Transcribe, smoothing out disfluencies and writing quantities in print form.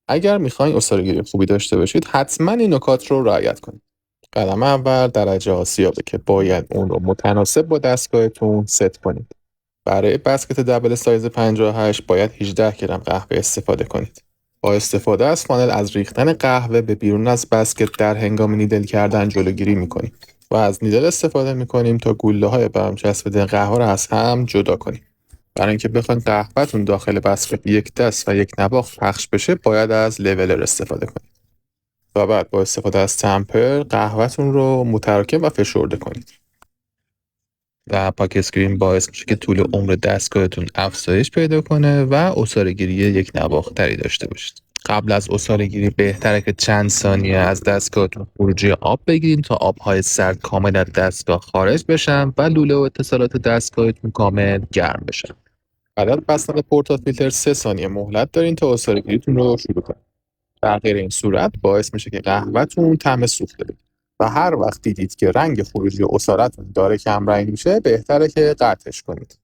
اگر میخواین عصاره‌گیری خوبی داشته باشید حتما این نکات رو رعایت کنید. قدم اول درجه آسیابه که باید اون رو متناسب با دستگاهتون ست کنید. برای بسکت دبل سایز 58 باید 18 گرم قهوه استفاده کنید. با استفاده از فانل از ریختن قهوه به بیرون از بسکت در هنگام نیدل کردن جلوگیری میکنیم و از نیدل استفاده میکنیم تا گوله های برام چسبیده قهوه رو از هم جدا کنیم. برای اینکه بخواید قهوه‌تون داخل بسکت یک دست و یک نواخت پخش بشه باید از لولر استفاده کنید. و بعد با استفاده از تمپر قهوه‌تون رو متراکم و فشرده کنید. و پاک اسکرین باعث میشه که طول عمر دستگاهتون افزایش پیدا کنه و عصاره‌گیری یک نواختری داشته باشید. قبل از عصاره‌گیری بهتره که چند ثانیه از دستگاهتون خروجی آب بگیرین تا آب‌های سرد کامل از دستگاه خارج بشن و لوله و اتصالات دستگاهتون کامل گرم بشن. بعد از بستن پورتا فیلتر 3 ثانیه مهلت دارین تا عصاره‌گیریتون رو شروع کنید. در غیر این صورت باعث میشه که قهوه‌تون طعم سوخته بده و هر وقت دیدید که رنگ خروجی عصاره‌تون داره کم رنگ میشه بهتره که قطعش کنید.